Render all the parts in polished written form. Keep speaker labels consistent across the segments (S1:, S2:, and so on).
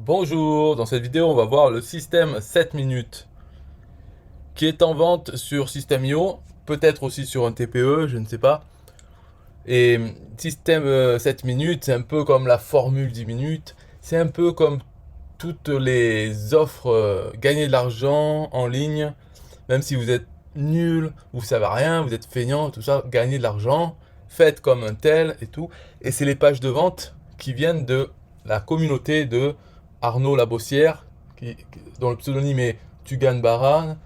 S1: Bonjour, dans cette vidéo on va voir le système 7 minutes qui est en vente sur System.io, peut-être aussi sur un TPE, je ne sais pas. Et système 7 minutes, c'est un peu comme la formule 10 minutes, c'est un peu comme toutes les offres gagner de l'argent en ligne, même si vous êtes nul, vous savez rien, vous êtes feignant, tout ça, gagner de l'argent, faites comme un tel et tout. Et c'est les pages de vente qui viennent de la communauté de Arnaud Labossière, dont le pseudonyme est Tugan Baran.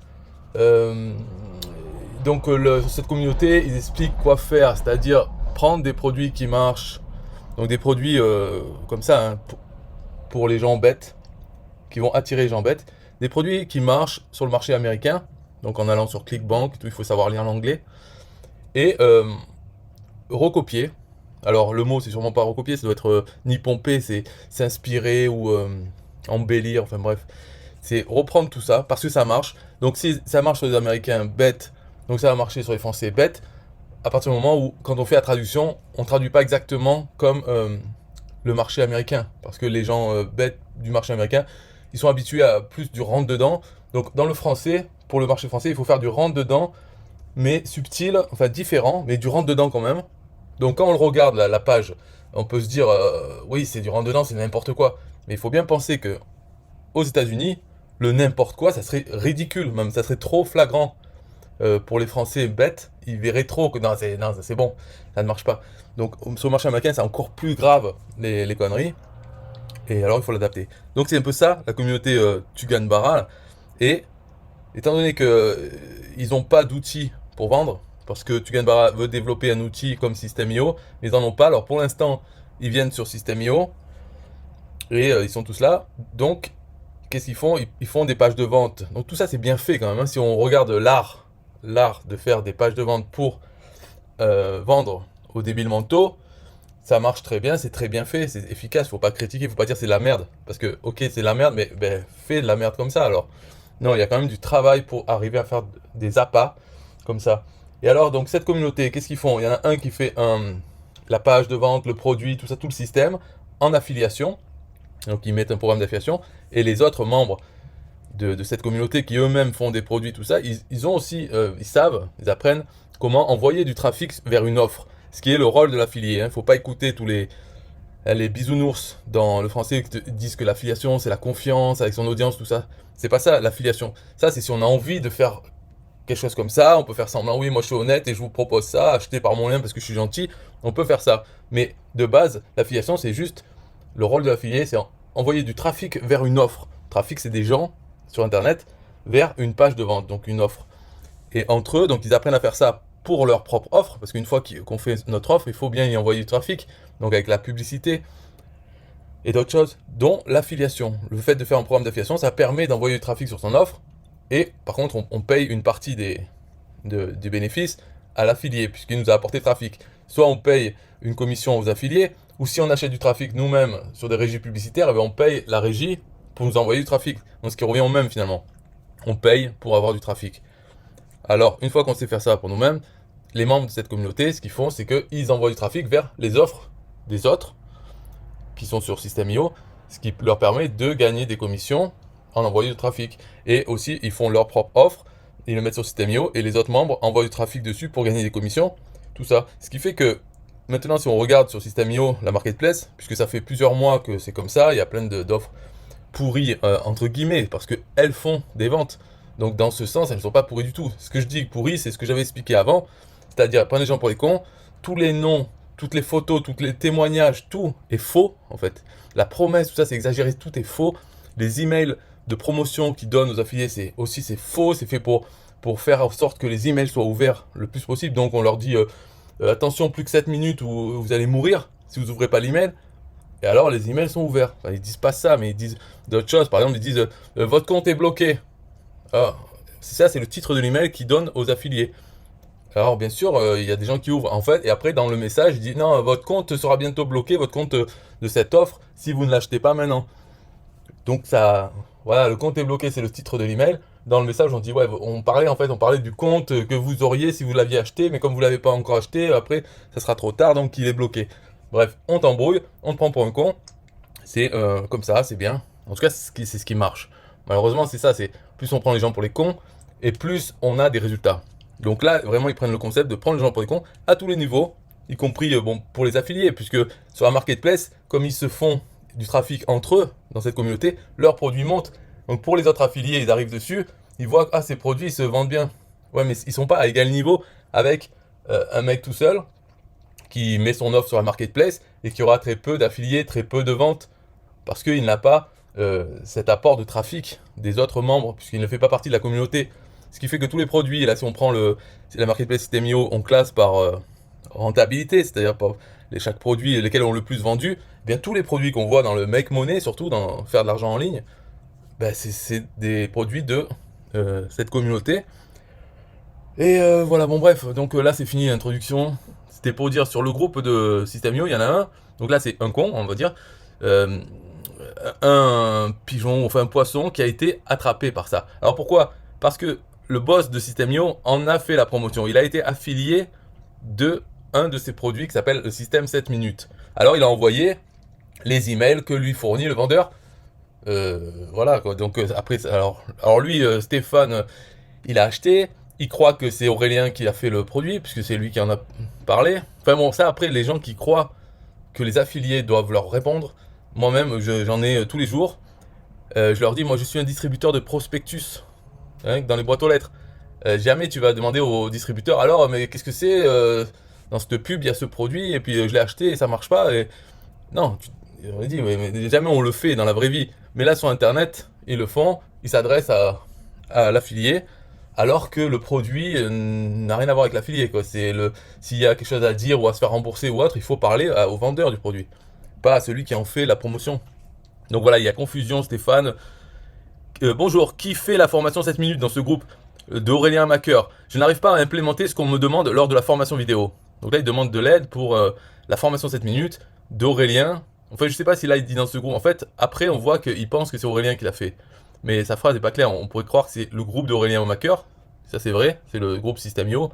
S1: Euh, cette communauté, ils expliquent quoi faire, c'est-à-dire prendre des produits qui marchent, donc des produits comme ça, hein, pour les gens bêtes, qui vont attirer les gens bêtes, des produits qui marchent sur le marché américain, donc en allant sur ClickBank, tout, il faut savoir lire l'anglais, et recopier. Alors le mot c'est sûrement pas recopier, ça doit être ni pomper, c'est s'inspirer ou embellir, enfin bref. C'est reprendre tout ça parce que ça marche. Donc si ça marche sur les Américains bêtes, donc ça va marcher sur les Français bêtes, à partir du moment où quand on fait la traduction, on traduit pas exactement comme le marché américain. Parce que les gens bêtes du marché américain, ils sont habitués à plus du rentre-dedans. Donc dans le français, pour le marché français, il faut faire du rentre-dedans, mais subtil, enfin différent, mais du rentre-dedans quand même. Donc quand on le regarde, la page, on peut se dire, oui, c'est du rentre-dedans, c'est n'importe quoi. Mais il faut bien penser que aux États-Unis, le n'importe quoi, ça serait ridicule, même ça serait trop flagrant. Pour les Français bêtes, ils verraient trop que non, c'est bon, ça ne marche pas. Donc sur le marché américain, c'est encore plus grave les conneries. Et alors il faut l'adapter. Donc c'est un peu ça, la communauté Tugan Barra. Et étant donné que ils n'ont pas d'outils pour vendre, parce que Tugan Barra veut développer un outil comme System.io, mais ils n'en ont pas. Alors pour l'instant, ils viennent sur System.io et ils sont tous là. Donc qu'est-ce qu'ils font? Ils font des pages de vente. Donc tout ça c'est bien fait quand même, hein. Si on regarde l'art de faire des pages de vente pour vendre aux débiles mentaux, ça marche très bien, c'est très bien fait, c'est efficace, faut pas critiquer, faut pas dire c'est de la merde. Parce que, ok, c'est de la merde, mais ben, fais de la merde comme ça alors. Non, il y a quand même du travail pour arriver à faire des appâts comme ça. Et alors, donc, cette communauté, qu'est-ce qu'ils font? Il y en a un qui fait la page de vente, le produit, tout ça, tout le système, en affiliation. Donc, ils mettent un programme d'affiliation. Et les autres membres de cette communauté qui eux-mêmes font des produits, tout ça, ils ont aussi, ils savent, ils apprennent comment envoyer du trafic vers une offre. Ce qui est le rôle de l'affilié. Hein. Faut pas écouter tous les bisounours dans le français qui te disent que l'affiliation c'est la confiance avec son audience, tout ça. C'est pas ça l'affiliation. Ça c'est si on a envie de faire quelque chose comme ça, on peut faire semblant, oui moi je suis honnête et je vous propose ça, achetez par mon lien parce que je suis gentil, on peut faire ça. Mais de base, l'affiliation c'est juste, le rôle de l'affilié c'est envoyer du trafic vers une offre. Trafic c'est des gens sur internet vers une page de vente, donc une offre. Et entre eux, donc ils apprennent à faire ça pour leur propre offre, parce qu'une fois qu'on fait notre offre, il faut bien y envoyer du trafic, donc avec la publicité et d'autres choses, dont l'affiliation. Le fait de faire un programme d'affiliation, ça permet d'envoyer du trafic sur son offre, et par contre, on paye une partie des bénéfices à l'affilié, puisqu'il nous a apporté trafic. Soit on paye une commission aux affiliés, ou si on achète du trafic nous-mêmes sur des régies publicitaires, on paye la régie pour nous envoyer du trafic. Donc ce qui revient au même finalement. On paye pour avoir du trafic. Alors, une fois qu'on sait faire ça pour nous-mêmes, les membres de cette communauté, ce qu'ils font, c'est qu'ils envoient du trafic vers les offres des autres qui sont sur System.io, ce qui leur permet de gagner des commissions en envoyant du trafic. Et aussi, ils font leur propre offre, ils le mettent sur System.io et les autres membres envoient du trafic dessus pour gagner des commissions, tout ça. Ce qui fait que maintenant, si on regarde sur System.io la marketplace, puisque ça fait plusieurs mois que c'est comme ça, il y a plein d'offres pourries entre guillemets parce qu'elles font des ventes. Donc dans ce sens, elles ne sont pas pourries du tout. Ce que je dis pourries, c'est ce que j'avais expliqué avant, c'est-à-dire prenez les gens pour les cons, tous les noms, toutes les photos, tous les témoignages, tout est faux en fait. La promesse, tout ça c'est exagéré, tout est faux. Les emails de promotion qu'ils donnent aux affiliés, c'est faux, c'est fait pour faire en sorte que les emails soient ouverts le plus possible. Donc on leur dit attention, plus que 7 minutes ou vous allez mourir si vous n'ouvrez pas l'email. Et alors les emails sont ouverts. Enfin, ils disent pas ça, mais ils disent d'autres choses. Par exemple, ils disent votre compte est bloqué. Ah, c'est ça, c'est le titre de l'email qu'ils donnent aux affiliés. Alors bien sûr, il y a des gens qui ouvrent en fait, et après dans le message, il dit non, votre compte sera bientôt bloqué, votre compte de cette offre, si vous ne l'achetez pas maintenant. Donc ça, voilà, le compte est bloqué, c'est le titre de l'email. Dans le message, on dit ouais, on parlait du compte que vous auriez si vous l'aviez acheté, mais comme vous l'avez pas encore acheté, après ça sera trop tard, donc il est bloqué. Bref, on t'embrouille, on te prend pour un con. C'est comme ça, c'est bien. En tout cas, c'est ce qui marche. Malheureusement, c'est ça, c'est plus on prend les gens pour les cons, et plus on a des résultats. Donc là, vraiment, ils prennent le concept de prendre les gens pour les cons à tous les niveaux, y compris bon, pour les affiliés, puisque sur la marketplace, comme ils se font du trafic entre eux, dans cette communauté, leurs produits montent. Donc pour les autres affiliés, ils arrivent dessus, ils voient que ces produits ils se vendent bien. Ouais, mais ils sont pas à égal niveau avec un mec tout seul qui met son offre sur la marketplace et qui aura très peu d'affiliés, très peu de ventes, parce qu'il n'a pas cet apport de trafic des autres membres, puisqu'il ne fait pas partie de la communauté. Ce qui fait que tous les produits, là si on prend la marketplace System.io, on classe par rentabilité, c'est-à-dire par chaque produit lesquels ont le plus vendu, eh bien tous les produits qu'on voit dans le make money, surtout dans faire de l'argent en ligne, ben c'est des produits de cette communauté. Et voilà, bon bref, donc là c'est fini l'introduction. C'était pour dire sur le groupe de System.io, il y en a un, donc là c'est un con, on va dire, un pigeon, enfin un poisson qui a été attrapé par ça. Alors pourquoi? Parce que le boss de System.io en a fait la promotion. Il a été affilié de un de ses produits qui s'appelle le système 7 minutes. Alors il a envoyé les emails que lui fournit le vendeur. Voilà quoi. Donc après, alors lui, Stéphane, il a acheté. Il croit que c'est Aurélien qui a fait le produit, puisque c'est lui qui en a parlé. Enfin bon, ça après, les gens qui croient que les affiliés doivent leur répondre, moi-même j'en ai tous les jours. Je leur dis, moi je suis un distributeur de prospectus, hein, dans les boîtes aux lettres. Jamais tu vas demander au distributeur, alors mais qu'est-ce que c'est dans cette pub, il y a ce produit, et puis je l'ai acheté et ça marche pas. Et... Non, on dit, mais jamais on le fait dans la vraie vie. Mais là sur internet, ils le font, ils s'adressent à l'affilié, alors que le produit n'a rien à voir avec l'affilié. S'il y a quelque chose à dire ou à se faire rembourser ou autre, il faut parler au vendeur du produit, pas à celui qui en fait la promotion. Donc voilà, il y a confusion, Stéphane. Bonjour, qui fait la formation 7 minutes dans ce groupe d'Aurélien Macker? Je n'arrive pas à implémenter ce qu'on me demande lors de la formation vidéo. Donc là, il demande de l'aide pour la formation 7 minutes d'Aurélien. En fait, je sais pas si là il dit dans ce groupe. En fait, après, on voit qu'il pense que c'est Aurélien qui l'a fait. Mais sa phrase n'est pas claire. On pourrait croire que c'est le groupe d'Aurélien Macker. Ça, c'est vrai. C'est le groupe System.io.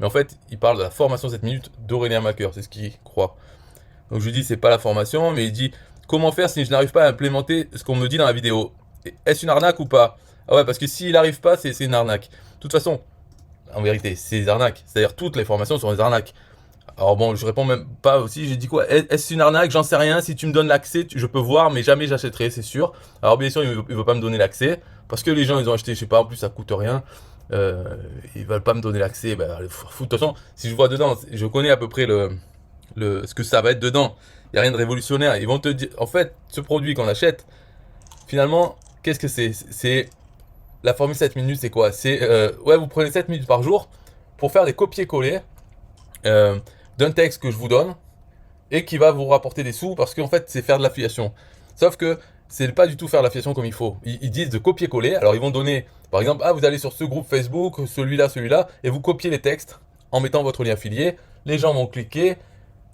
S1: Mais en fait, il parle de la formation 7 minutes d'Aurélien Macker. C'est ce qu'il croit. Donc je lui dis, c'est pas la formation. Mais il dit, comment faire si je n'arrive pas à implémenter ce qu'on me dit dans la vidéo? Est-ce une arnaque ou pas? Ah ouais, parce que s'il n'arrive pas, c'est une arnaque. De toute façon, en vérité, c'est des arnaques. C'est-à-dire toutes les formations sont des arnaques. Alors bon, je réponds même pas aussi, j'ai dit quoi? Est-ce une arnaque? J'en sais rien, si tu me donnes l'accès, je peux voir, mais jamais j'achèterai, c'est sûr. Alors bien sûr, il veut pas me donner l'accès, parce que les gens, ils ont acheté, je sais pas, en plus ça coûte rien. Ils veulent pas me donner l'accès, bah, de toute façon, si je vois dedans, je connais à peu près ce que ça va être dedans. Il n'y a rien de révolutionnaire. Ils vont te dire, en fait, ce produit qu'on achète, finalement, qu'est-ce que c'est? C'est la formule 7 minutes, c'est quoi? C'est, ouais, vous prenez 7 minutes par jour pour faire des copier-coller d'un texte que je vous donne et qui va vous rapporter des sous, parce qu'en fait c'est faire de l'affiliation. Sauf que c'est pas du tout faire de l'affiliation comme il faut. Ils disent de copier-coller. Alors ils vont donner, par exemple, vous allez sur ce groupe Facebook, celui-là, et vous copiez les textes en mettant votre lien affilié. Les gens vont cliquer,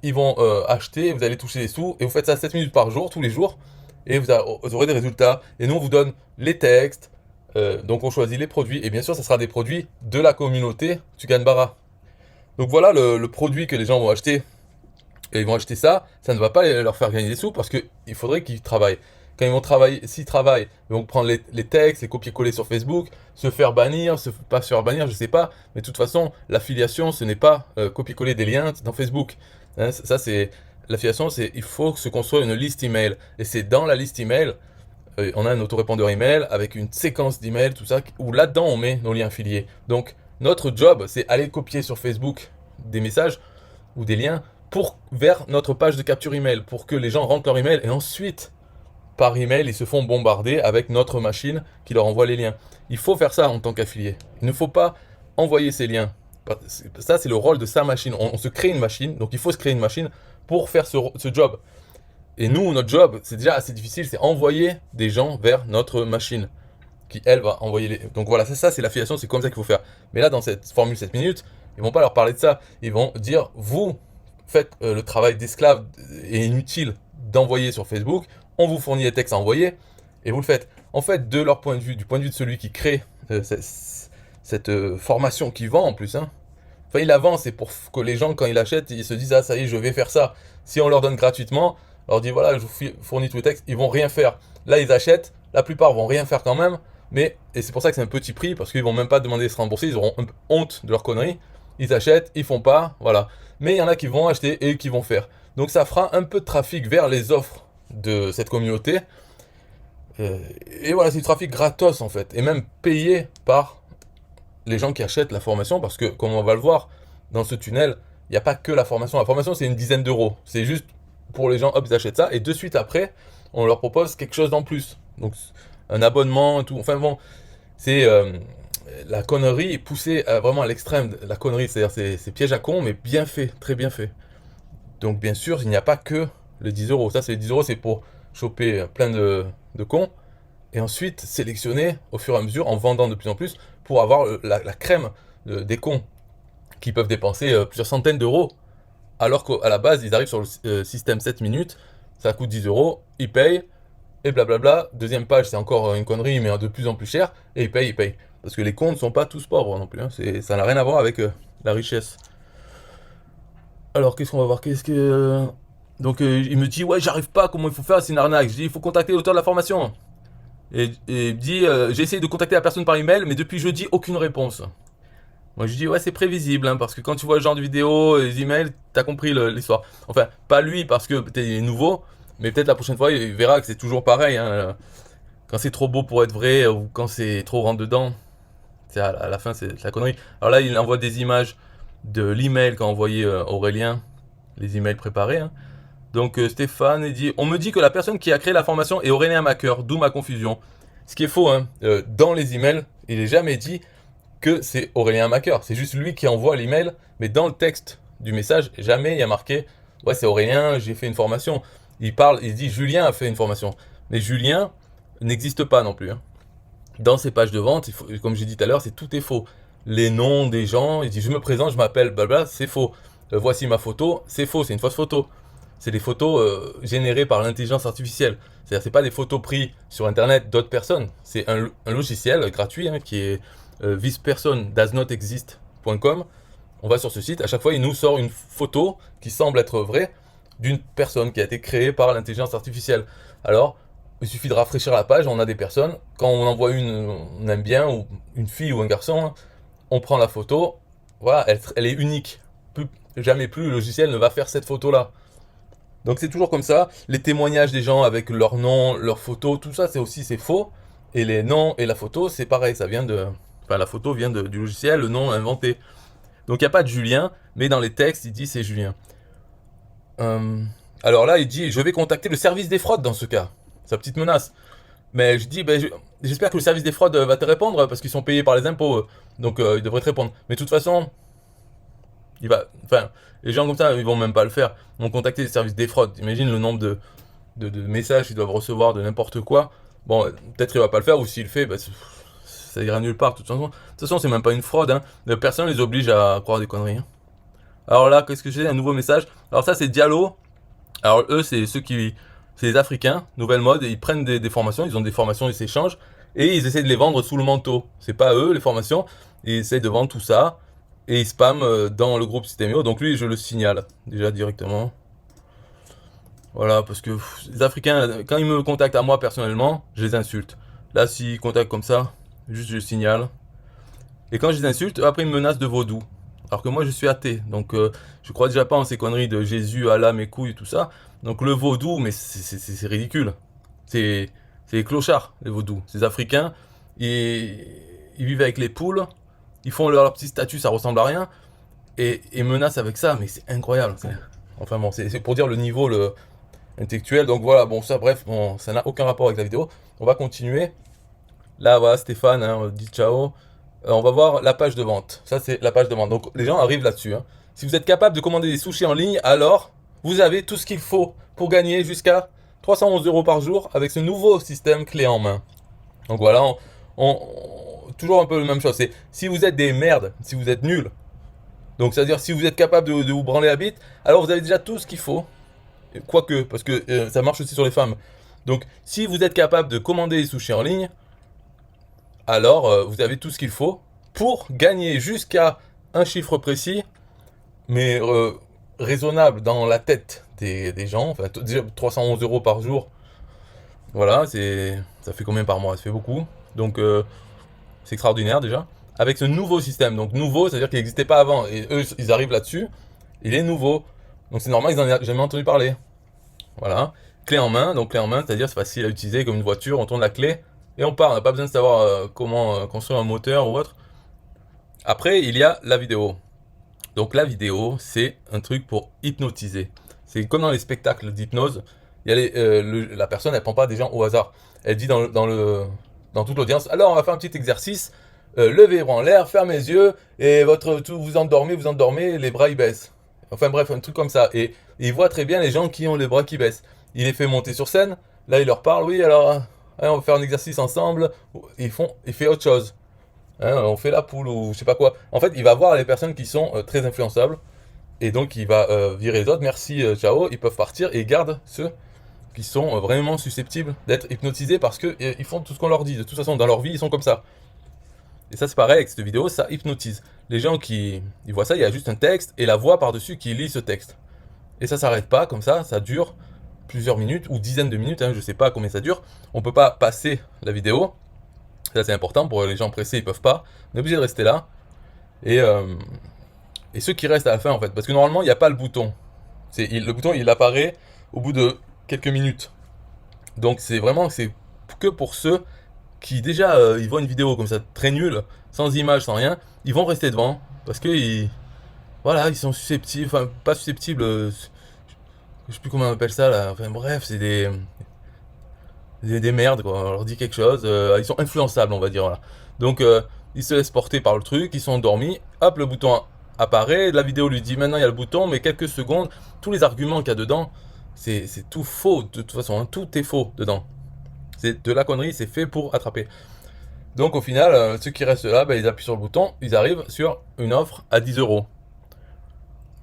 S1: ils vont acheter, vous allez toucher des sous, et vous faites ça 7 minutes par jour, tous les jours, et vous aurez des résultats. Et nous on vous donne les textes, donc on choisit les produits, et bien sûr ça sera des produits de la communauté Tuganbara. Donc voilà le produit que les gens vont acheter. Et ils vont acheter ça, ça ne va pas leur faire gagner des sous, parce qu'il faudrait qu'ils travaillent. Quand ils vont travailler, s'ils travaillent, ils vont prendre les textes, les copier-coller sur Facebook, se faire bannir, pas se faire bannir, je sais pas. Mais de toute façon, l'affiliation, ce n'est pas copier-coller des liens dans Facebook. Hein, ça c'est l'affiliation, il faut se construire une liste email. Et c'est dans la liste email, on a un autorépondeur email avec une séquence d'emails, tout ça, où là-dedans on met nos liens affiliés. Donc notre job, c'est aller copier sur Facebook des messages ou des liens vers notre page de capture email, pour que les gens rentrent leur email, et ensuite, par email, ils se font bombarder avec notre machine qui leur envoie les liens. Il faut faire ça en tant qu'affilié. Il ne faut pas envoyer ces liens. Ça, c'est le rôle de sa machine. On se crée une machine, donc il faut se créer une machine pour faire ce job. Et nous, notre job, c'est déjà assez difficile, c'est envoyer des gens vers notre machine, qui, elle, va envoyer les... Donc voilà, ça c'est l'affiliation, c'est comme ça qu'il faut faire. Mais là, dans cette formule 7 minutes, ils vont pas leur parler de ça. Ils vont dire, vous faites le travail d'esclave et inutile d'envoyer sur Facebook, on vous fournit les textes à envoyer, et vous le faites. En fait, de leur point de vue, du point de vue de celui qui crée cette formation, qui vend en plus, hein. Enfin, il la vend, c'est pour que les gens, quand ils l'achètent, ils se disent, ah ça y est, je vais faire ça. Si on leur donne gratuitement, on leur dit, voilà, je vous fournis tous les textes, ils vont rien faire. Là, ils achètent, la plupart vont rien faire quand même, mais, et c'est pour ça que c'est un petit prix, parce qu'ils vont même pas demander de se rembourser, ils auront un peu honte de leur connerie. Ils achètent, ils font pas, voilà. Mais il y en a qui vont acheter et qui vont faire. Donc ça fera un peu de trafic vers les offres de cette communauté. Et voilà, c'est du trafic gratos en fait, et même payé par les gens qui achètent la formation, parce que comme on va le voir dans ce tunnel, il n'y a pas que la formation. La formation, c'est une dizaine d'euros. C'est juste pour les gens, hop, ils achètent ça, et de suite après, on leur propose quelque chose en plus. Donc un abonnement et tout. Enfin bon, c'est la connerie poussée vraiment à l'extrême. La connerie, c'est-à-dire c'est piège à con, mais bien fait, très bien fait. Donc bien sûr, il n'y a pas que les 10 euros. Ça, c'est les 10 euros, c'est pour choper plein de cons, et ensuite sélectionner au fur et à mesure en vendant de plus en plus pour avoir la crème des cons qui peuvent dépenser plusieurs centaines d'euros, alors qu'à la base, ils arrivent sur le système 7 minutes, ça coûte 10 euros, ils payent, et blablabla. Deuxième page, c'est encore une connerie, mais de plus en plus cher, et ils payent. Parce que les cons ne sont pas tous pauvres non plus, hein. Ça n'a rien à voir avec la richesse. Alors, qu'est-ce qu'on va voir? Qu'est-ce que. Donc, il me dit, ouais, j'arrive pas, comment il faut faire, c'est une arnaque. Je dis, il faut contacter l'auteur de la formation. Et il me dit, j'ai essayé de contacter la personne par email, mais depuis jeudi, aucune réponse. Moi, je dis, ouais, c'est prévisible, hein, parce que quand tu vois le genre de vidéo, les emails, t'as compris l'histoire. Enfin, pas lui, parce que peut-être il est nouveau, mais peut-être la prochaine fois, il verra que c'est toujours pareil, hein. Quand c'est trop beau pour être vrai, ou quand c'est trop rentre dedans, c'est à la fin, c'est la connerie. Alors là, il envoie des images de l'email qu'a envoyé Aurélien, les emails préparés, hein. Donc Stéphane, il dit, on me dit que la personne qui a créé la formation est Aurélien Macker, d'où ma confusion. Ce qui est faux, hein. Dans les emails, il n'est jamais dit que c'est Aurélien Macker. C'est juste lui qui envoie l'email, mais dans le texte du message, jamais il y a marqué, ouais, c'est Aurélien, j'ai fait une formation. Il parle, il dit Julien a fait une formation. Mais Julien n'existe pas non plus, hein. Dans ces pages de vente, comme j'ai dit tout à l'heure, tout est faux. Les noms des gens, il dit je me présente, je m'appelle, blabla, c'est faux. Voici ma photo, c'est faux, c'est une fausse photo. C'est des photos générées par l'intelligence artificielle. C'est-à-dire, c'est pas des photos prises sur internet d'autres personnes. C'est un logiciel gratuit, hein, qui est thispersondoesnotexist.com. On va sur ce site, à chaque fois il nous sort une photo qui semble être vraie d'une personne qui a été créée par l'intelligence artificielle. Alors, il suffit de rafraîchir la page, on a des personnes, quand on en voit une, on aime bien, ou une fille ou un garçon, hein, on prend la photo, voilà, elle est unique. Jamais plus le logiciel ne va faire cette photo-là. Donc c'est toujours comme ça. Les témoignages des gens avec leur nom, leur photo, tout ça, c'est faux. Et les noms et la photo, c'est pareil, ça vient de. Enfin, la photo vient du logiciel, le nom inventé. Donc il n'y a pas de Julien, mais dans les textes, il dit c'est Julien. Alors là, il dit je vais contacter le service des fraudes dans ce cas. Sa petite menace. Mais je dis j'espère que le service des fraudes va te répondre parce qu'ils sont payés par les impôts. Donc ils devraient te répondre. Mais de toute façon, enfin, les gens comme ça, ils vont même pas le faire. Ils vont contacter les services des fraudes. Imagine le nombre de messages qu'ils doivent recevoir de n'importe quoi. Bon, peut-être qu'il va pas le faire, ou s'il le fait, ça ira nulle part. De toute façon, c'est même pas une fraude, hein. Personne les oblige à croire des conneries, hein. Alors là, qu'est-ce que j'ai? Un nouveau message. Alors ça, c'est Diallo. Alors eux, c'est c'est les Africains, nouvelle mode. Ils prennent des formations, ils ont des formations, ils s'échangent, et ils essaient de les vendre sous le manteau. C'est pas eux, les formations. Ils essaient de vendre tout ça, et ils spamment dans le groupe Systemio. Donc lui, je le signale déjà directement. Voilà, parce que les Africains, quand ils me contactent à moi personnellement, je les insulte. Là, s'ils contactent comme ça, juste je signale. Et quand je les insulte, après ils me menacent de vaudou. Alors que moi je suis athée, donc je crois déjà pas en ces conneries de Jésus, Allah, mes couilles, tout ça. Donc le vaudou, mais c'est ridicule. C'est les clochards, les vaudous. Ces Africains, ils vivent avec les poules, ils font leur petit statut, ça ressemble à rien, et menacent avec ça, mais c'est incroyable. Enfin bon, c'est pour dire le niveau intellectuel. Donc voilà, bon ça, bref, bon, ça n'a aucun rapport avec la vidéo. On va continuer. Là, voilà, Stéphane, hein, dit ciao. On va voir la page de vente. Ça, c'est la page de vente. Donc, les gens arrivent là-dessus, hein. Si vous êtes capable de commander des sushis en ligne, alors vous avez tout ce qu'il faut pour gagner jusqu'à 311 euros par jour avec ce nouveau système clé en main. Donc voilà, toujours un peu la même chose. C'est si vous êtes des merdes, si vous êtes nuls, donc c'est-à-dire si vous êtes capable de vous branler la bite, alors vous avez déjà tout ce qu'il faut. Quoique, parce que ça marche aussi sur les femmes. Donc, si vous êtes capable de commander des sushis en ligne, alors vous avez tout ce qu'il faut pour gagner jusqu'à un chiffre précis, mais raisonnable dans la tête des gens. Enfin, déjà 311 euros par jour, Voilà, ça fait combien par mois? Ça fait beaucoup. Donc c'est extraordinaire déjà. Avec ce nouveau système, donc nouveau, c'est-à-dire qu'il n'existait pas avant. Et eux, ils arrivent là-dessus, il est nouveau. Donc c'est normal, ils n'en ont jamais entendu parler. Voilà. Clé en main, donc clé en main, c'est-à-dire c'est facile à utiliser comme une voiture, on tourne la clé et on part. On n'a pas besoin de savoir comment construire un moteur ou autre. Après, il y a la vidéo. Donc la vidéo, c'est un truc pour hypnotiser. C'est comme dans les spectacles d'hypnose. Il y a la personne, elle prend pas des gens au hasard. Elle dit dans toute l'audience, alors on va faire un petit exercice. Levez les bras en l'air, fermez les yeux, et vous endormez, les bras ils baissent. Enfin bref, un truc comme ça. Et il voit très bien les gens qui ont les bras qui baissent. Il les fait monter sur scène. Là, il leur parle, oui, alors, on va faire un exercice ensemble. Il fait autre chose. Hein, on fait la poule ou je sais pas quoi. En fait, il va voir les personnes qui sont très influençables. Et donc, il va virer les autres. Merci, ciao. Ils peuvent partir et il garde ceux qui sont vraiment susceptibles d'être hypnotisés parce que ils font tout ce qu'on leur dit. De toute façon, dans leur vie, ils sont comme ça. Et ça, c'est pareil avec cette vidéo, ça hypnotise. Les gens qui ils voient ça, il y a juste un texte et la voix par-dessus qui lit ce texte. Et ça s'arrête pas comme ça dure plusieurs minutes ou dizaines de minutes, hein, je sais pas combien ça dure. On peut pas passer la vidéo. Ça, c'est important pour les gens pressés, ils peuvent pas. On est obligé de rester là. Et, euh, et ceux qui restent à la fin, en fait, parce que normalement, il n'y a pas le bouton. Le bouton, il apparaît au bout de quelques minutes. Donc, c'est que pour ceux qui déjà ils voient une vidéo comme ça très nulle, sans image, sans rien, ils vont rester devant parce que voilà, ils sont susceptibles, enfin pas susceptibles, je sais plus comment on appelle ça là. Enfin bref, c'est des merdes quoi. On leur dit quelque chose, ils sont influençables, on va dire voilà. Donc ils se laissent porter par le truc, ils sont endormis. Hop, le bouton apparaît, la vidéo lui dit maintenant il y a le bouton, mais quelques secondes, tous les arguments qu'il y a dedans, c'est tout faux de toute façon, hein, tout est faux dedans. C'est de la connerie, c'est fait pour attraper. Donc au final, ceux qui restent là, ils appuient sur le bouton, ils arrivent sur une offre à 10 euros.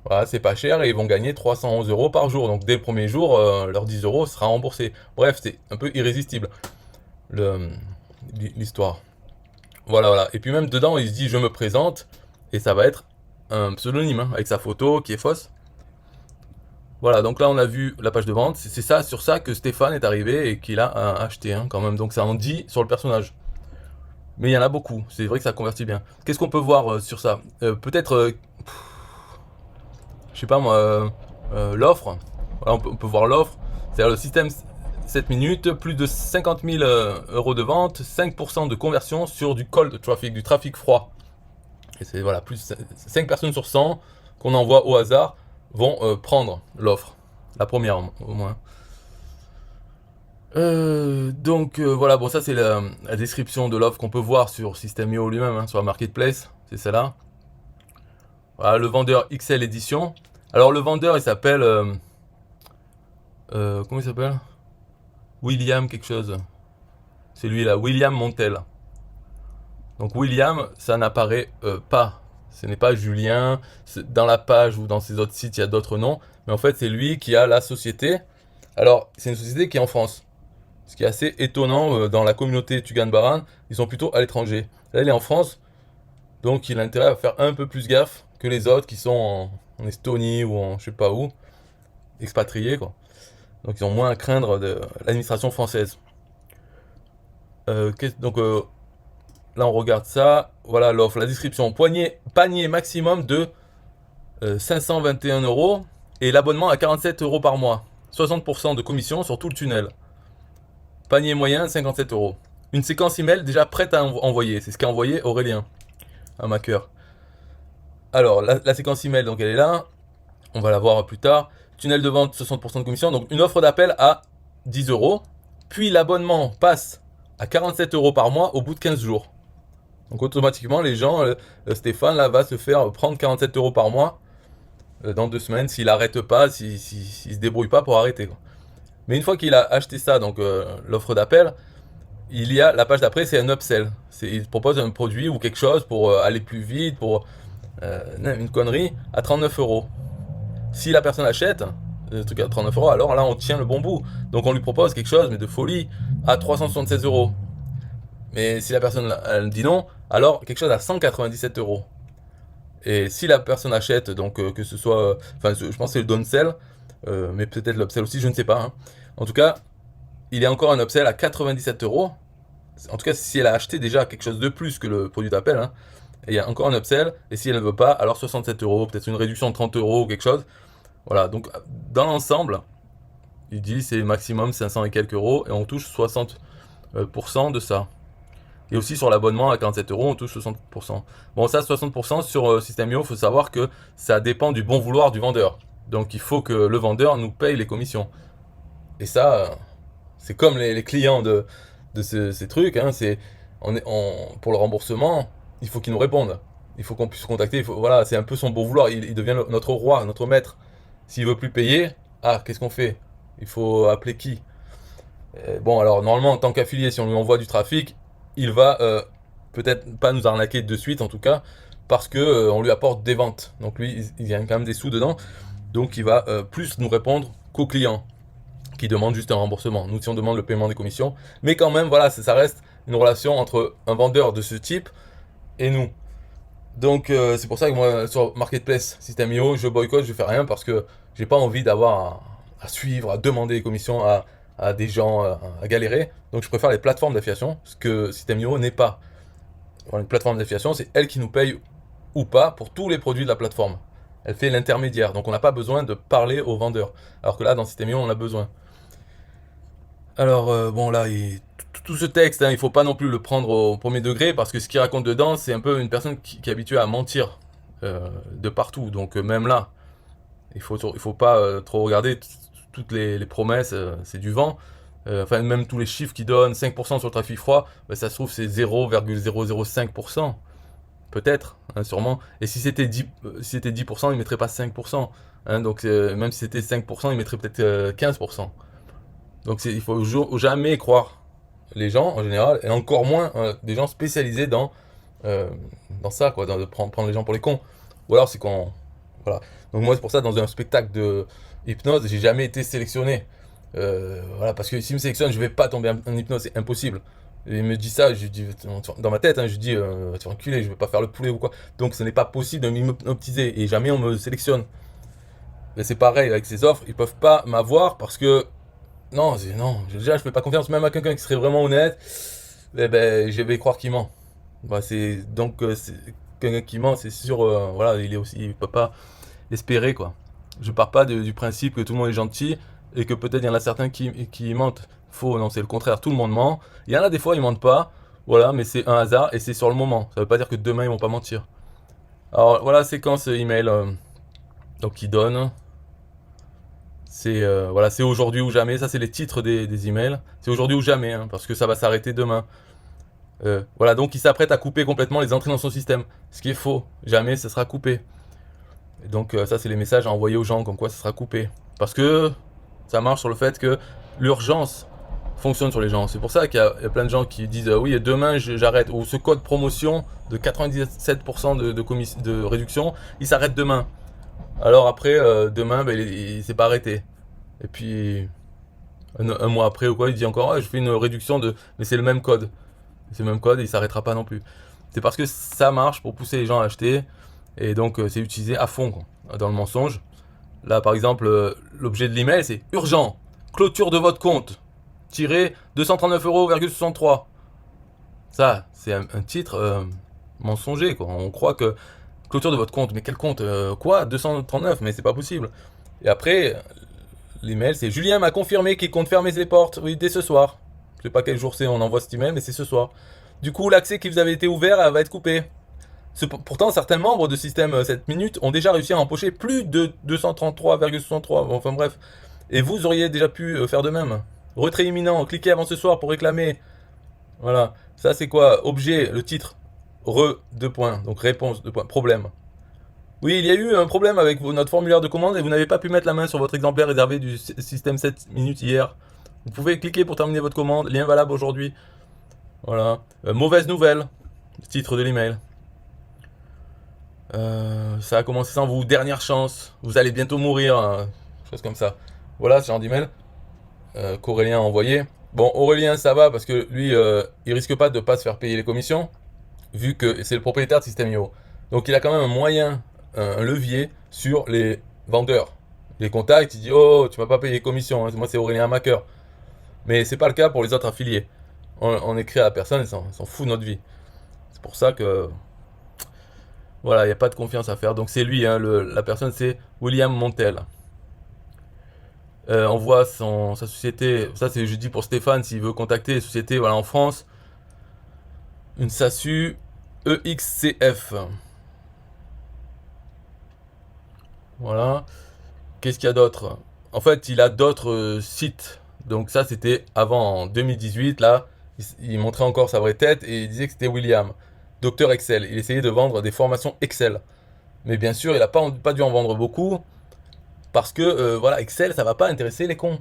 S1: Voilà, c'est pas cher et ils vont gagner 311 euros par jour. Donc dès le premier jour, leurs 10 euros sera remboursé. Bref, c'est un peu irrésistible l'histoire. Voilà, voilà. Et puis même dedans, il se dit je me présente et ça va être un pseudonyme hein, avec sa photo qui est fausse. Voilà, donc là on a vu la page de vente. C'est ça, sur ça que Stéphane est arrivé et qu'il a acheté hein, quand même. Donc ça en dit sur le personnage. Mais il y en a beaucoup, c'est vrai que ça convertit bien. Qu'est-ce qu'on peut voir sur ça peut-être, je sais pas moi, l'offre. Voilà, on peut voir l'offre. C'est-à-dire le système 7 minutes, plus de 50 000 euros de vente, 5% de conversion sur du cold traffic, du trafic froid. Et c'est voilà, plus 5 personnes sur 100 qu'on envoie au hasard vont prendre l'offre. La première au moins. Voilà, bon ça c'est la description de l'offre qu'on peut voir sur System.io lui-même, hein, sur la marketplace, c'est celle-là. Voilà, le vendeur XL Edition. Alors le vendeur il s'appelle, comment il s'appelle? William quelque chose. C'est lui là, William Montel. Donc William, ça n'apparaît pas. Ce n'est pas Julien. Dans la page ou dans ces autres sites, il y a d'autres noms. Mais en fait, c'est lui qui a la société. Alors, c'est une société qui est en France. Ce qui est assez étonnant dans la communauté Tugan-Baran, ils sont plutôt à l'étranger. Là, il est en France, donc il a intérêt à faire un peu plus gaffe que les autres qui sont en Estonie ou en je sais pas où, expatriés quoi. Donc ils ont moins à craindre de l'administration française. Donc là on regarde ça, voilà l'offre, la description, panier maximum de 521 euros et l'abonnement à 47 euros par mois. 60% de commission sur tout le tunnel. Panier moyen 57 euros. Une séquence email déjà prête à envoyer, c'est ce qu'a envoyé Aurélien, un maqueur. Alors la séquence email, donc elle est là, on va la voir plus tard. Tunnel de vente 60% de commission, donc une offre d'appel à 10 euros, puis l'abonnement passe à 47 euros par mois au bout de 15 jours. Donc automatiquement les gens, Stéphane là va se faire prendre 47 euros par mois dans 2 semaines s'il arrête pas, s'il se débrouille pas pour arrêter quoi. Mais une fois qu'il a acheté ça, donc l'offre d'appel, il y a la page d'après, c'est un upsell. Il propose un produit ou quelque chose pour aller plus vite, pour une connerie, à 39 euros. Si la personne achète le truc à 39 euros, alors là on tient le bon bout. Donc on lui propose quelque chose, mais de folie, à 376 euros. Mais si la personne elle dit non, alors quelque chose à 197 euros. Et si la personne achète, donc que ce soit, enfin je pense que c'est le downsell, mais peut-être l'upsell aussi, je ne sais pas. Hein. En tout cas, il y a encore un upsell à 97 euros. En tout cas, si elle a acheté déjà quelque chose de plus que le produit d'appel, hein, et il y a encore un upsell, et si elle ne veut pas, alors 67 euros, peut-être une réduction de 30 euros ou quelque chose. Voilà, donc dans l'ensemble, il dit c'est maximum 500 et quelques euros, et on touche 60% de ça. Et aussi sur l'abonnement à 47 euros, on touche 60%. Bon, ça, 60% sur System.io, il faut savoir que ça dépend du bon vouloir du vendeur. Donc il faut que le vendeur nous paye les commissions. Et ça, c'est comme les clients de ces trucs. Hein, pour le remboursement, il faut qu'ils nous répondent. Il faut qu'on puisse contacter. Voilà, c'est un peu son bon vouloir. Il devient notre roi, notre maître. S'il veut plus payer, qu'est-ce qu'on fait? Il faut appeler qui? Bon, alors normalement, en tant qu'affilié, si on lui envoie du trafic, il va peut-être pas nous arnaquer de suite, en tout cas, parce que on lui apporte des ventes. Donc lui, il y a quand même des sous dedans. Donc il va plus nous répondre qu'aux clients qui demandent juste un remboursement. Nous, si on demande le paiement des commissions, mais quand même, voilà, ça reste une relation entre un vendeur de ce type et nous. Donc c'est pour ça que moi, sur Marketplace System.io, je boycotte, je fais rien parce que j'ai pas envie d'avoir à suivre, à demander des commissions à des gens, à galérer. Donc je préfère les plateformes d'affiliation, ce que System.io n'est pas. Une plateforme d'affiliation, c'est elle qui nous paye ou pas pour tous les produits de la plateforme. Elle fait l'intermédiaire, donc on n'a pas besoin de parler aux vendeurs. Alors que là, dans System.io, on a besoin. Alors, bon, là, tout ce texte, hein, il faut pas non plus le prendre au premier degré, parce que ce qu'il raconte dedans, c'est un peu une personne qui est habituée à mentir de partout. Donc, même là, il faut pas trop regarder toutes les promesses, c'est du vent. Enfin, même tous les chiffres qui donnent 5% sur le trafic froid, ben, ça se trouve, c'est 0,005%. Peut-être, hein, sûrement. Et si c'était 10%, il ne mettrait pas 5%. Hein, donc, même si c'était 5%, il mettrait peut-être 15%. Donc il faut jamais croire les gens en général, et encore moins des gens spécialisés dans ça, quoi, de prendre les gens pour les cons. Ou alors c'est qu'on... Voilà. Donc moi c'est pour ça, dans un spectacle de hypnose, j'ai jamais été sélectionné. Voilà, parce que s'il me sélectionne, je vais pas tomber en hypnose, c'est impossible. Et il me dit ça, je dis, dans ma tête, hein, je dis, tu vas enculer, je vais pas faire le poulet ou quoi. Donc ce n'est pas possible de m'hypnotiser, et jamais on me sélectionne. Et c'est pareil avec ces offres, ils peuvent pas m'avoir parce que non, non, déjà je fais pas confiance même à quelqu'un qui serait vraiment honnête. Ben, je vais croire qu'il ment. Bah, c'est quelqu'un qui ment, c'est sûr. Voilà, il peut pas espérer quoi. Je pars pas du principe que tout le monde est gentil et que peut-être il y en a certains qui mentent. Faux, non, c'est le contraire. Tout le monde ment. Il y en a des fois ils mentent pas. Voilà, mais c'est un hasard et c'est sur le moment. Ça veut pas dire que demain ils vont pas mentir. Alors voilà, séquence email donc qui donne. C'est voilà, c'est aujourd'hui ou jamais. Ça, c'est les titres des emails. C'est aujourd'hui ou jamais, hein, parce que ça va s'arrêter demain. Voilà, donc il s'apprête à couper complètement les entrées dans son système. Ce qui est faux. Jamais ça sera coupé. Et donc ça, c'est les messages à envoyer aux gens, comme quoi ça sera coupé. Parce que ça marche sur le fait que l'urgence fonctionne sur les gens. C'est pour ça qu'il y a plein de gens qui disent oui, demain j'arrête. Ou ce code promotion de 97% de réduction, il s'arrête demain. Alors après, demain, ben, il s'est pas arrêté. Et puis, un mois après ou quoi, il dit encore, je fais une réduction de... Mais c'est le même code. C'est le même code et il s'arrêtera pas non plus. C'est parce que ça marche pour pousser les gens à acheter. Et donc, c'est utilisé à fond, quoi, dans le mensonge. Là, par exemple, l'objet de l'email, c'est urgent. Clôture de votre compte. Tiré 239,63 €. Ça, c'est un titre mensonger, quoi. On croit que clôture de votre compte. Mais quel compte? Quoi? 239? Mais c'est pas possible. Et après, l'email, c'est Julien m'a confirmé qu'il compte fermer les portes. Oui, dès ce soir. Je sais pas quel jour c'est, on envoie cet email, mais c'est ce soir. Du coup, l'accès qui vous avait été ouvert va être coupé. Pourtant, certains membres de Système 7 minutes ont déjà réussi à empocher plus de 233,63. Enfin bref. Et vous auriez déjà pu faire de même. Retrait imminent, cliquez avant ce soir pour réclamer. Voilà. Ça, c'est quoi? Objet, le titre. Deux points. Donc réponse, deux points. Problème. Oui, il y a eu un problème avec notre formulaire de commande et vous n'avez pas pu mettre la main sur votre exemplaire réservé du système 7 minutes hier. Vous pouvez cliquer pour terminer votre commande. Lien valable aujourd'hui. Voilà. Mauvaise nouvelle. Le titre de l'email. Ça a commencé sans vous. Dernière chance. Vous allez bientôt mourir. Chose comme ça. Voilà ce genre d'email qu'Aurélien a envoyé. Bon, Aurélien, ça va parce que lui, il risque pas de pas se faire payer les commissions, vu que c'est le propriétaire de System.io. Donc il a quand même un moyen, un levier sur les vendeurs. Les contacts, il dit oh, tu m'as pas payé les commissions, hein. Moi c'est Aurélien Macker. Mais c'est pas le cas pour les autres affiliés. On écrit à la personne et s'en fout de notre vie. C'est pour ça que voilà, il n'y a pas de confiance à faire. Donc c'est lui, hein, la personne c'est William Montel. On voit sa société, ça c'est je dis pour Stéphane s'il veut contacter les sociétés voilà, en France. Une SASU EXCF. Voilà. Qu'est-ce qu'il y a d'autre? En fait, il a d'autres sites. Donc ça, c'était avant, en 2018. Là, il montrait encore sa vraie tête et il disait que c'était William, docteur Excel. Il essayait de vendre des formations Excel. Mais bien sûr, il n'a pas dû en vendre beaucoup parce que voilà, Excel, ça va pas intéresser les cons.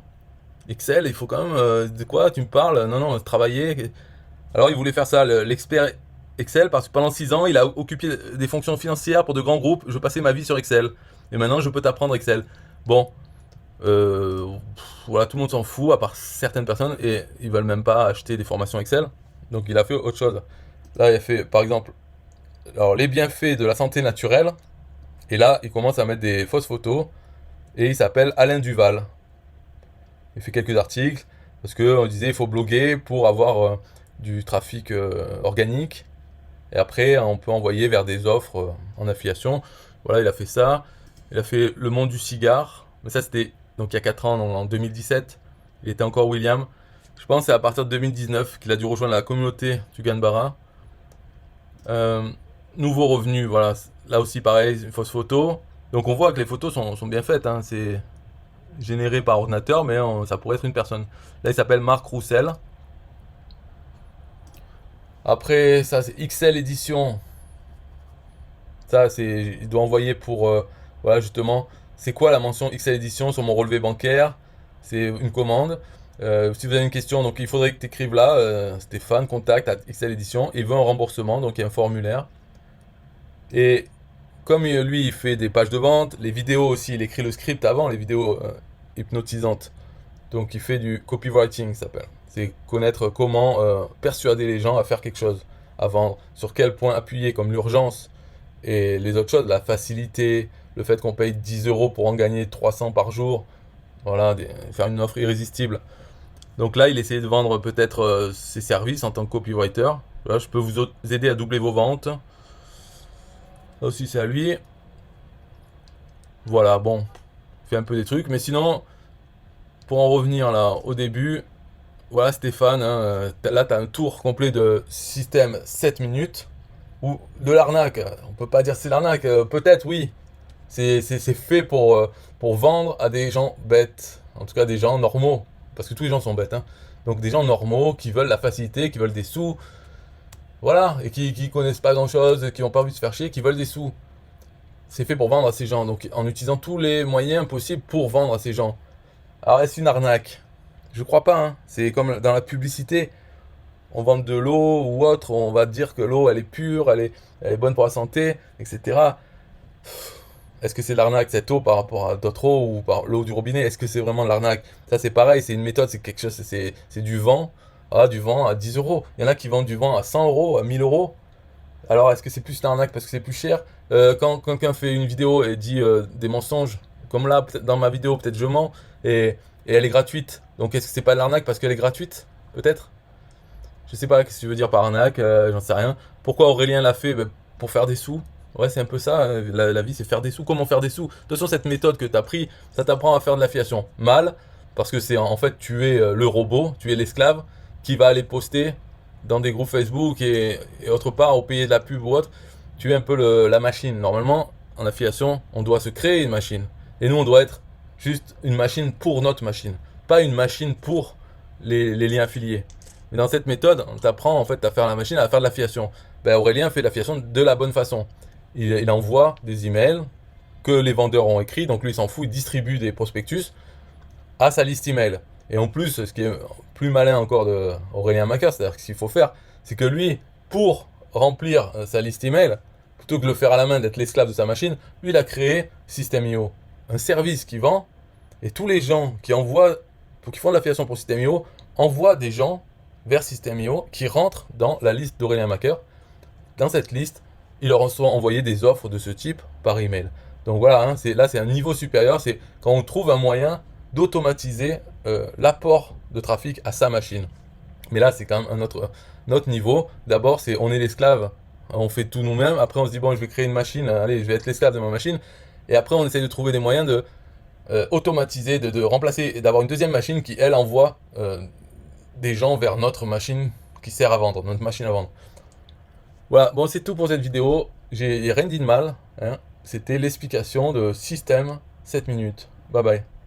S1: Excel, il faut quand même de quoi tu me parles? Non, non, travailler. Alors, il voulait faire ça, l'expert Excel, parce que pendant 6 ans, il a occupé des fonctions financières pour de grands groupes. Je passais ma vie sur Excel. Et maintenant, je peux t'apprendre Excel. Bon, voilà, tout le monde s'en fout, à part certaines personnes, et ils veulent même pas acheter des formations Excel. Donc, il a fait autre chose. Là, il a fait, par exemple, alors, les bienfaits de la santé naturelle. Et là, il commence à mettre des fausses photos. Et il s'appelle Alain Duval. Il fait quelques articles, parce qu'on disait il faut bloguer pour avoir du trafic organique. Et après, on peut envoyer vers des offres en affiliation. Voilà, il a fait ça. Il a fait le monde du cigare. Mais ça, c'était donc il y a 4 ans, donc en 2017. Il était encore William. Je pense que c'est à partir de 2019 qu'il a dû rejoindre la communauté Tugan Barra. Nouveau revenu, voilà. Là aussi, pareil, une fausse photo. Donc on voit que les photos sont bien faites. Hein. C'est généré par ordinateur, mais ça pourrait être une personne. Là, il s'appelle Marc Roussel. Après, ça, c'est XL Édition. Ça, c'est, il doit envoyer pour, voilà, justement, c'est quoi la mention XL Édition sur mon relevé bancaire? C'est une commande. Si vous avez une question, donc il faudrait que tu écrives là, Stéphane, contact à XL Édition. Il veut un remboursement, donc il y a un formulaire. Et comme lui, il fait des pages de vente, les vidéos aussi, il écrit le script avant, les vidéos hypnotisantes. Donc il fait du copywriting, ça s'appelle. C'est connaître comment persuader les gens à faire quelque chose, à vendre, sur quel point appuyer, comme l'urgence et les autres choses, la facilité, le fait qu'on paye 10 euros pour en gagner 300 par jour, voilà, faire une offre irrésistible. Donc là, il essaie de vendre peut-être ses services en tant que copywriter. Là, je peux vous aider à doubler vos ventes. Là aussi, c'est à lui. Voilà, bon, il fait un peu des trucs, mais sinon, pour en revenir là au début, voilà Stéphane, hein, là tu as un tour complet de système 7 minutes, ou de l'arnaque, on peut pas dire c'est l'arnaque, peut-être oui, c'est fait pour vendre à des gens bêtes, en tout cas des gens normaux, parce que tous les gens sont bêtes, hein. Donc des gens normaux qui veulent la facilité, qui veulent des sous, voilà, et qui connaissent pas grand chose, qui n'ont pas envie de se faire chier, qui veulent des sous. C'est fait pour vendre à ces gens, donc en utilisant tous les moyens possibles pour vendre à ces gens. Alors est-ce une arnaque? Je crois pas, hein. C'est comme dans la publicité. On vend de l'eau ou autre, on va dire que l'eau elle est pure, elle est bonne pour la santé, etc. Est-ce que c'est l'arnaque cette eau par rapport à d'autres eaux ou par l'eau du robinet? Est-ce que c'est vraiment de l'arnaque? Ça c'est pareil, c'est une méthode, c'est quelque chose, c'est du vent. Ah, du vent à 10 euros. Il y en a qui vendent du vent à 100 euros, à 1000 euros. Alors est-ce que c'est plus l'arnaque parce que c'est plus cher? Quand quelqu'un fait une vidéo et dit des mensonges, comme là, peut-être dans ma vidéo, peut-être je mens, et elle est gratuite. Donc est-ce que c'est pas de l'arnaque parce qu'elle est gratuite? Peut-être? Je sais pas ce que tu veux dire par arnaque, j'en sais rien. Pourquoi Aurélien l'a fait? Ben, pour faire des sous. Ouais, c'est un peu ça, la vie c'est faire des sous. Comment faire des sous? De toute façon, cette méthode que tu as pris, ça t'apprend à faire de l'affiliation. Mal, parce que c'est en fait tu es le robot, tu es l'esclave qui va aller poster dans des groupes Facebook et autre part au payer de la pub ou autre. Tu es un peu la machine. Normalement, en affiliation, on doit se créer une machine. Et nous, on doit être juste une machine pour notre machine, pas une machine pour les liens affiliés. Mais dans cette méthode, on t'apprend en fait à faire la machine, à faire de l'affiliation. Ben, Aurélien fait de l'affiliation de la bonne façon. Il envoie des emails que les vendeurs ont écrits, donc lui il s'en fout, il distribue des prospectus à sa liste email. Et en plus, ce qui est plus malin encore de Aurélien Macker, c'est-à-dire que ce qu'il faut faire, c'est que lui, pour remplir sa liste email, plutôt que de le faire à la main, d'être l'esclave de sa machine, lui il a créé System.io, un service qui vend, et tous les gens qui envoient, qui font de l'affiliation pour System.io, envoient des gens vers System.io qui rentrent dans la liste d'Aurélien Macker. Dans cette liste, il leur sont envoyé des offres de ce type par email. Donc voilà, hein, là c'est un niveau supérieur, c'est quand on trouve un moyen d'automatiser l'apport de trafic à sa machine. Mais là, c'est quand même un autre niveau. D'abord, on est l'esclave, on fait tout nous-mêmes. Après, on se dit, bon, je vais créer une machine, allez, je vais être l'esclave de ma machine. Et après, on essaie de trouver des moyens de automatiser, de remplacer, et d'avoir une deuxième machine qui, elle, envoie des gens vers notre machine qui sert à vendre, notre machine à vendre. Voilà, bon, c'est tout pour cette vidéo. J'ai rien dit de mal, hein. C'était l'explication de système 7 minutes. Bye bye.